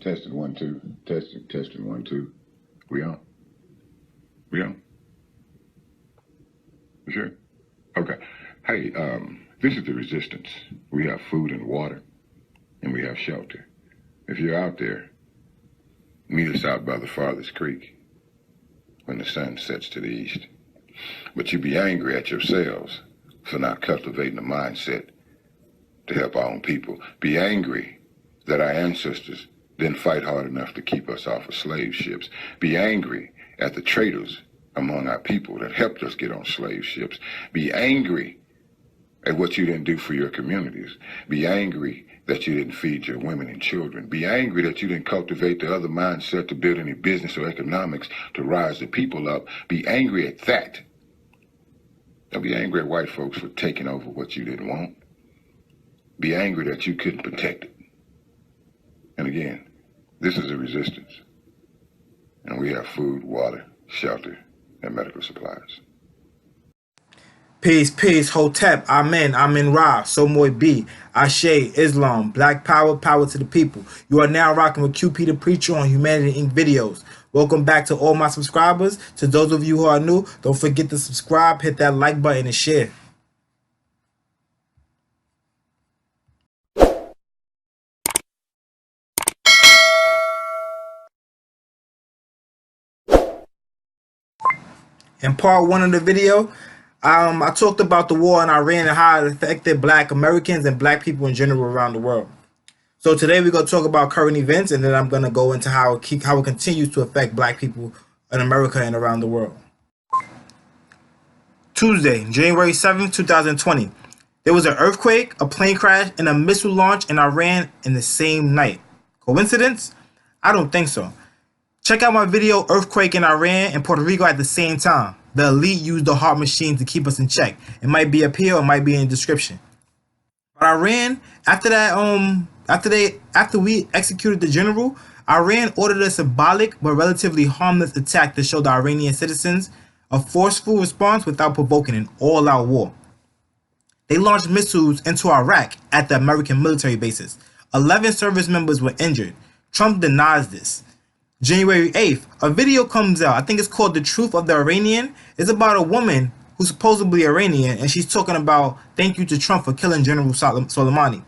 Testing 1 2. Testing 1 2. We on? We on? You sure? Okay. Hey, this is the resistance. We have food and water, and we have shelter. If you're out there, meet us out by the farthest creek when the sun sets to the east. But you be angry at yourselves for not cultivating a mindset to help our own people. Be angry that our ancestors didn't fight hard enough to keep us off of slave ships. Be angry at the traitors among our people that helped us get on slave ships. Be angry at what you didn't do for your communities. Be angry that you didn't feed your women and children. Be angry that you didn't cultivate the other mindset to build any business or economics to rise the people up. Be angry at that. Don't be angry at white folks for taking over what you didn't want. Be angry that you couldn't protect it. And again, this is a resistance. And we have food, water, shelter, and medical supplies. Peace, peace, Hotep, Amen, Amen Ra, Somoy B, Ashe, Islam, Black Power, Power to the people. You are now rocking with QP the Preacher on Humanity Inc. videos. Welcome back to all my subscribers. To those of you who are new, don't forget to subscribe, hit that like button, and share. In part 1 of the video, I talked about the war in Iran and how it affected Black Americans and Black people in general around the world. So today we're going to talk about current events, and then I'm going to go into how it continues to affect Black people in America and around the world. Tuesday, January 7th, 2020. There was an earthquake, a plane crash, and a missile launch in Iran in the same night. Coincidence? I don't think so. Check out my video, Earthquake in Iran and Puerto Rico at the same time. The elite used the heart machine to keep us in check. It might be up here or it might be in the description. But Iran, after we executed the general, Iran ordered a symbolic but relatively harmless attack to show the Iranian citizens a forceful response without provoking an all-out war. They launched missiles into Iraq at the American military bases. 11 service members were injured. Trump denies this. January 8th, a video comes out. I think it's called The Truth of the Iranian. It's about a woman who's supposedly Iranian, and she's talking about thank you to Trump for killing General Soleimani.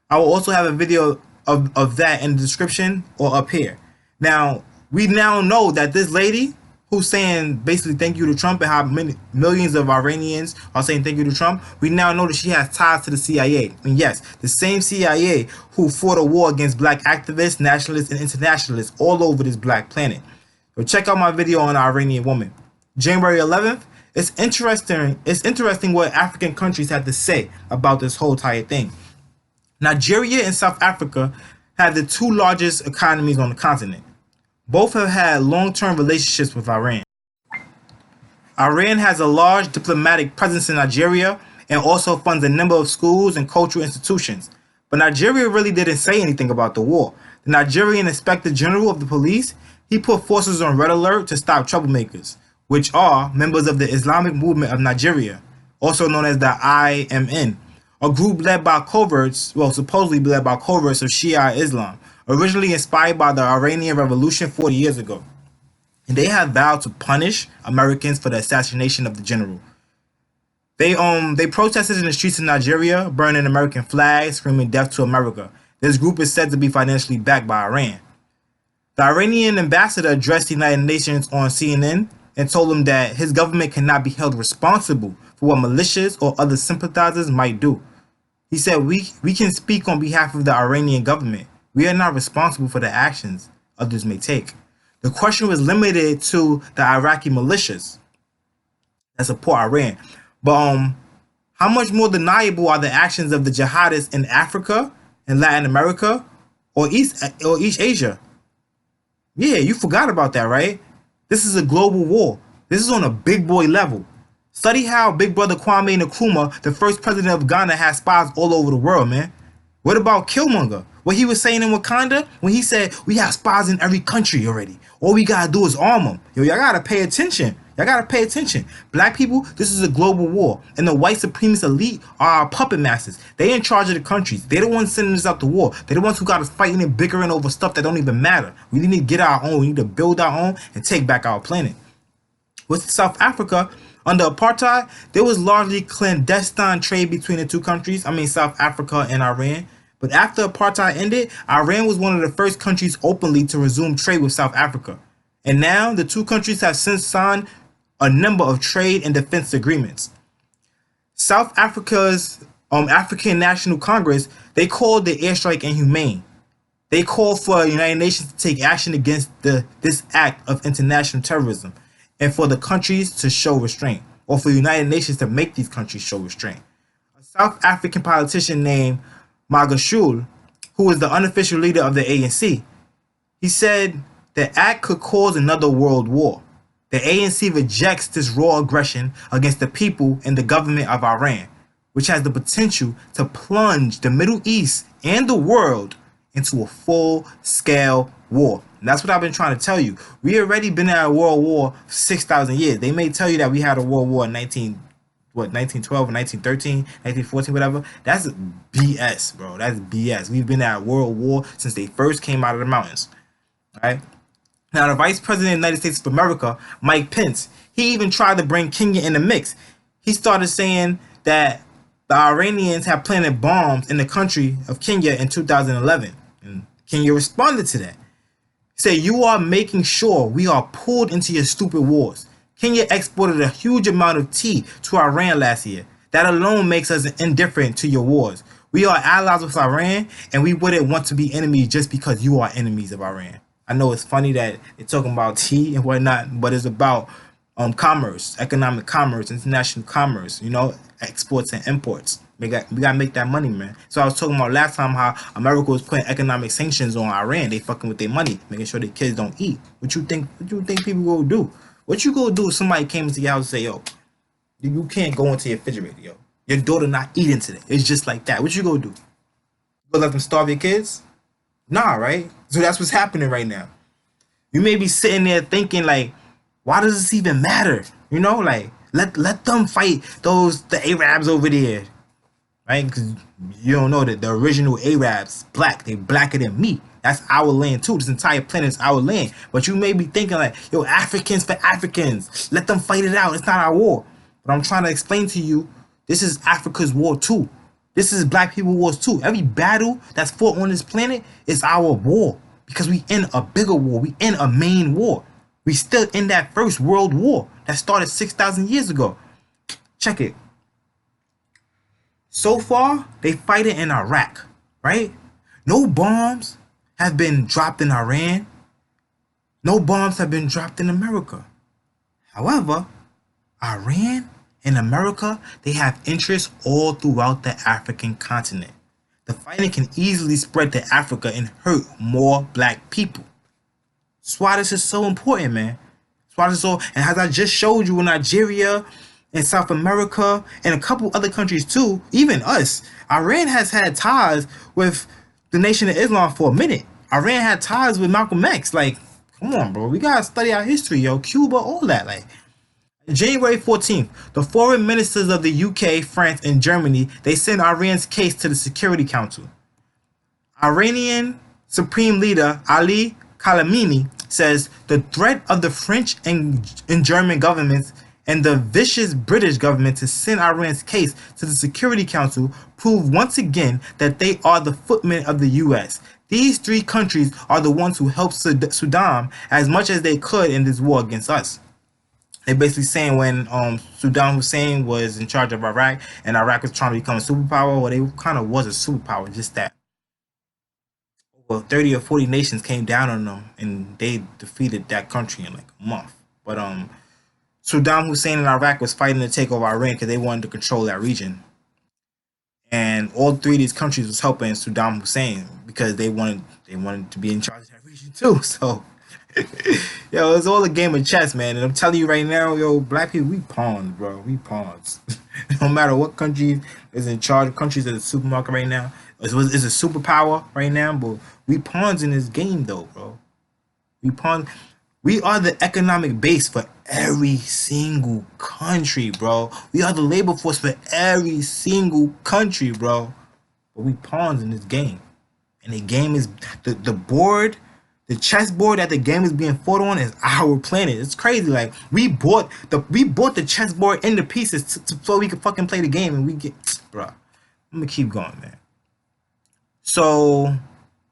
I will also have a video of that in the description or up here. Now, we now know that this lady who's saying basically thank you to Trump and how millions of Iranians are saying thank you to Trump, we now know that she has ties to the CIA. And yes, the same CIA who fought a war against Black activists, nationalists, and internationalists all over this Black planet. So check out my video on the Iranian woman. January 11th, it's interesting what African countries had to say about this whole entire thing. Nigeria and South Africa have the 2 largest economies on the continent. Both have had long-term relationships with Iran. Iran has a large diplomatic presence in Nigeria and also funds a number of schools and cultural institutions. But Nigeria really didn't say anything about the war. The Nigerian Inspector General of the police, he put forces on red alert to stop troublemakers, which are members of the Islamic Movement of Nigeria, also known as the IMN, a group led by coverts, well, supposedly led by coverts of Shia Islam, originally inspired by the Iranian Revolution 40 years ago. And they have vowed to punish Americans for the assassination of the general. They protested in the streets of Nigeria, burning American flags, screaming death to America. This group is said to be financially backed by Iran. The Iranian ambassador addressed the United Nations on CNN and told them that his government cannot be held responsible for what militias or other sympathizers might do. He said, we can speak on behalf of the Iranian government. We are not responsible for the actions others may take. The question was limited to the Iraqi militias that support Iran. But how much more deniable are the actions of the jihadists in Africa and Latin America or East Asia? Yeah, you forgot about that, right? This is a global war. This is on a big boy level. Study how Big Brother Kwame Nkrumah, the first president of Ghana, has spies all over the world, man. What about Killmonger? What he was saying in Wakanda when he said we have spies in every country already. All we gotta do is arm them. Yo, y'all gotta pay attention. Y'all gotta pay attention. Black people, this is a global war, and the white supremacist elite are our puppet masters. They in charge of the countries. They the ones sending us out to war. They the ones who got us fighting and bickering over stuff that don't even matter. We need to get our own. We need to build our own and take back our planet. With South Africa, under apartheid, there was largely clandestine trade between the two countries. I mean, South Africa and Iran. But after apartheid ended, Iran was one of the first countries openly to resume trade with South Africa. And now the two countries have since signed a number of trade and defense agreements. South Africa's African National Congress, they called the airstrike inhumane. They called for the United Nations to take action against this act of international terrorism and for the countries to show restraint, or for the United Nations to make these countries show restraint. A South African politician named Magashule, who is the unofficial leader of the ANC, he said the act could cause another world war. The ANC rejects this raw aggression against the people and the government of Iran, which has the potential to plunge the Middle East and the world into a full-scale war. And that's what I've been trying to tell you. We already been at a world war for 6,000 years. They may tell you that we had a world war in 1912 or 1913, 1914, whatever. That's BS, bro. That's BS. We've been at a world war since they first came out of the mountains. All right? Now, the Vice President of the United States of America, Mike Pence, he even tried to bring Kenya in the mix. He started saying that the Iranians have planted bombs in the country of Kenya in 2011. And Kenya responded to that. He said, you are making sure we are pulled into your stupid wars. Kenya exported a huge amount of tea to Iran last year. That alone makes us indifferent to your wars. We are allies with Iran, and we wouldn't want to be enemies just because you are enemies of Iran. I know it's funny that they're talking about tea and whatnot, but it's about commerce, economic commerce, international commerce, exports and imports. We gotta make that money, man. So I was talking about last time how America was putting economic sanctions on Iran. They fucking with their money, making sure their kids don't eat. What you think people gonna do? What you gonna do if somebody came into your house and say, yo, you can't go into your refrigerator, yo. Your daughter not eating today. It's just like that. What you gonna do? You gonna let them starve your kids? Nah, right? So that's what's happening right now. You may be sitting there thinking like, why does this even matter? Like let them fight the Arabs over there, right? Because you don't know that the original Arabs black. They blacker than me. That's our land too. This entire planet is our land. But you may be thinking like, yo, Africans for Africans. Let them fight it out. It's not our war. But I'm trying to explain to you, this is Africa's war too. This is black people wars too. Every battle that's fought on this planet is our war. Because we in a bigger war. We in a main war. We still in that first world war that started 6,000 years ago. Check it. So far, they fighting in Iraq, right? No bombs have been dropped in Iran. No bombs have been dropped in America. However, Iran and America, they have interests all throughout the African continent. The fighting can easily spread to Africa and hurt more black people. That's why this is so important, man. That's why this is so, and as I just showed you in Nigeria and South America and a couple other countries too, even us, Iran has had ties with the Nation of Islam for a minute. Iran had ties with Malcolm X. Like, come on, bro. We gotta study our history, yo. Cuba, all that. Like, January 14th, the foreign ministers of the UK, France, and Germany, they sent Iran's case to the Security Council. Iranian Supreme Leader Ali Khamenei says the threat of the French and German governments and the vicious British government to send Iran's case to the Security Council prove once again that they are the footmen of the US. These three countries are the ones who helped Saddam as much as they could in this war against us. They're basically saying when Saddam Hussein was in charge of Iraq and Iraq was trying to become a superpower, well, they kind of was a superpower, just that over 30 or 40 nations came down on them and they defeated that country in like a month. But Saddam Hussein in Iraq was fighting to take over Iran because they wanted to control that region. And all three of these countries was helping Saddam Hussein because they wanted to be in charge of that region too. So yo, it's all a game of chess, man. And I'm telling you right now, yo, black people, we pawns, bro. We pawns. No matter what country is in charge of countries at the supermarket right now, It's a superpower right now, but we pawns in this game though, bro. We pawn. We are the economic base for every single country, bro. We are the labor force for every single country, bro. But we pawns in this game, and the game is the board, the chessboard that the game is being fought on is our planet. It's crazy. Like we bought the chessboard into pieces so we could fucking play the game, and we get, bro. I'm gonna keep going, man. So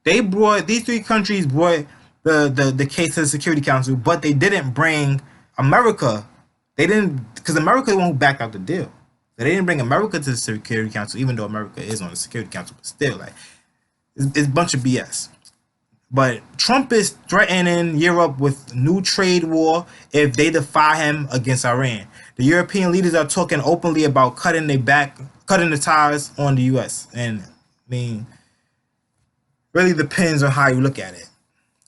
these three countries brought the case to the Security Council, but they didn't bring America. They didn't, because America won't back out the deal. So they didn't bring America to the Security Council, even though America is on the Security Council, but still, like, it's a bunch of BS. But Trump is threatening Europe with new trade war if they defy him against Iran. The European leaders are talking openly about cutting the ties on the U.S. And I mean, really depends on how you look at it.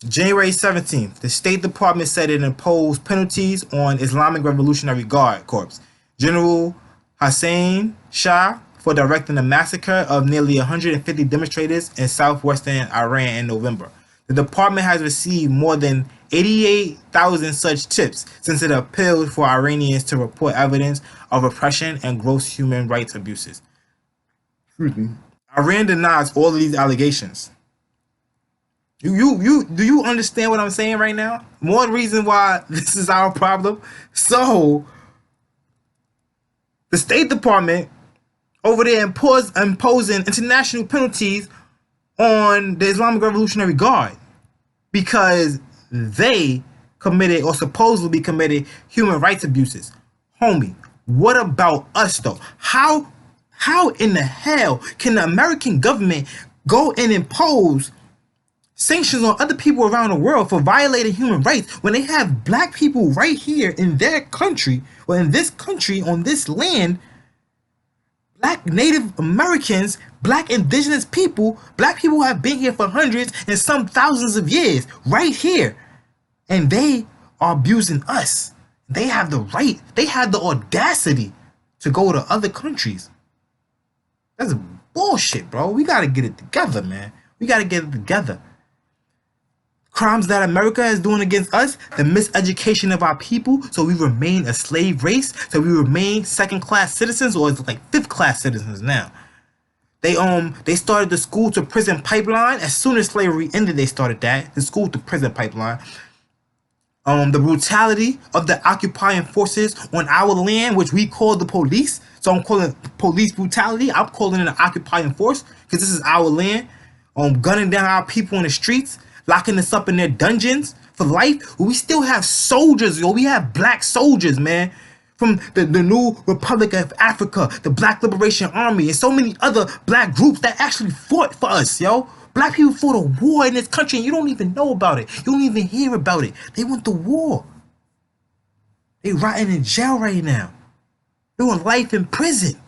January 17th, the State Department said it imposed penalties on Islamic Revolutionary Guard Corps General Hussein Shah for directing the massacre of nearly 150 demonstrators in southwestern Iran in November. The department has received more than 88,000 such tips since it appealed for Iranians to report evidence of oppression and gross human rights abuses. Iran denies all of these allegations. Do you understand what I'm saying right now? One reason why this is our problem. So the State Department over there imposing international penalties on the Islamic Revolutionary Guard because they committed or supposedly committed human rights abuses. Homie, what about us though? How in the hell can the American government go and impose sanctions on other people around the world for violating human rights when they have black people right here in their country, or in this country, on this land, black Native Americans, black indigenous people, black people who have been here for hundreds and some thousands of years, right here, and they are abusing us. They have the right, they have the audacity to go to other countries. That's bullshit, bro. We gotta get it together, man. We gotta get it together. Crimes that America is doing against us, the miseducation of our people, so we remain a slave race, so we remain second-class citizens, or it's like fifth-class citizens now. They started the school to prison pipeline. As soon as slavery ended, they started that, the school to prison pipeline. The brutality of the occupying forces on our land, which we call the police. So I'm calling it police brutality. I'm calling it an occupying force because this is our land. Gunning down our people in the streets, locking us up in their dungeons for life. We still have soldiers, yo. We have black soldiers, man. From the new Republic of Africa, the Black Liberation Army, and so many other black groups that actually fought for us, yo. Black people fought a war in this country and you don't even know about it. You don't even hear about it. They went to war. They rotting in jail right now. Doing life in prison.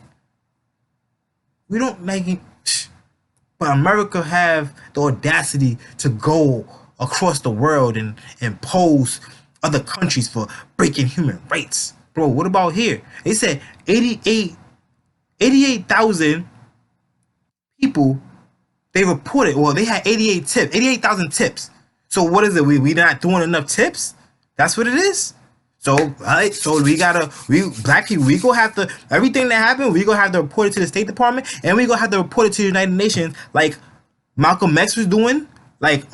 We don't make it. But America have the audacity to go across the world and impose other countries for breaking human rights. Bro, what about here? They said 88,000 people they reported. Well, they had 88,000 tips. So what is it? We not doing enough tips? That's what it is? So, alright, so we black people, we gonna have to, everything that happened, we gonna have to report it to the State Department, and we gonna have to report it to the United Nations, like Malcolm X was doing, like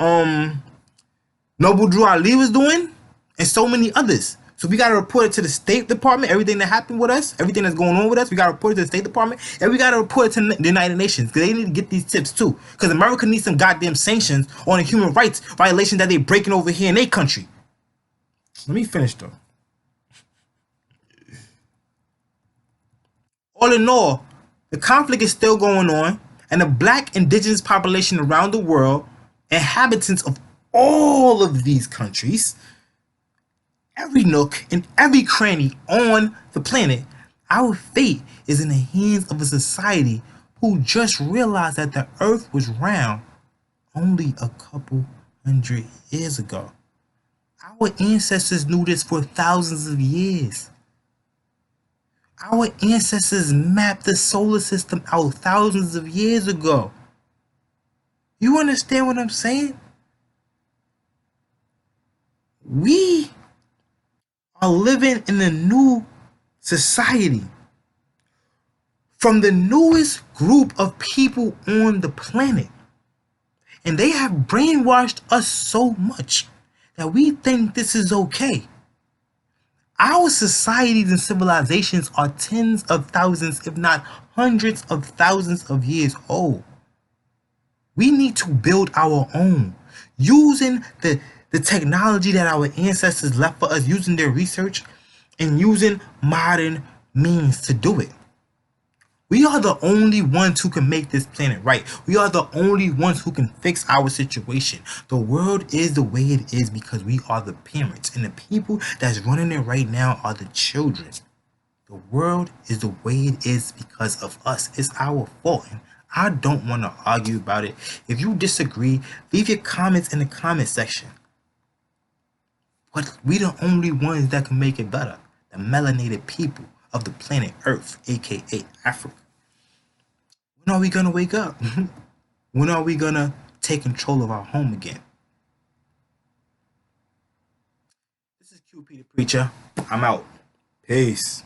Noble Drew Ali was doing, and so many others. So we gotta report it to the State Department, everything that happened with us, everything that's going on with us, we gotta report it to the State Department, and we gotta report it to the United Nations, because they need to get these tips too. Because America needs some goddamn sanctions on the human rights violation that they breaking over here in their country. Let me finish though. All in all, the conflict is still going on, and the black indigenous population around the world, inhabitants of all of these countries, every nook and every cranny on the planet, our fate is in the hands of a society who just realized that the earth was round only a couple hundred years ago. Our ancestors knew this for thousands of years. Our ancestors mapped the solar system out thousands of years ago. You understand what I'm saying? We are living in a new society from the newest group of people on the planet. And they have brainwashed us so much that we think this is okay. Our societies and civilizations are tens of thousands, if not hundreds of thousands of years old. We need to build our own using the technology that our ancestors left for us, using their research and using modern means to do it. We are the only ones who can make this planet right. We are the only ones who can fix our situation. The world is the way it is because we are the parents, and the people that's running it right now are the children. The world is the way it is because of us. It's our fault. And I don't want to argue about it. If you disagree, leave your comments in the comment section. But we the only ones that can make it better. The melanated people of the planet Earth, aka Africa. When are we gonna wake up? When are we gonna take control of our home again? This is QP the Preacher. I'm out. Peace.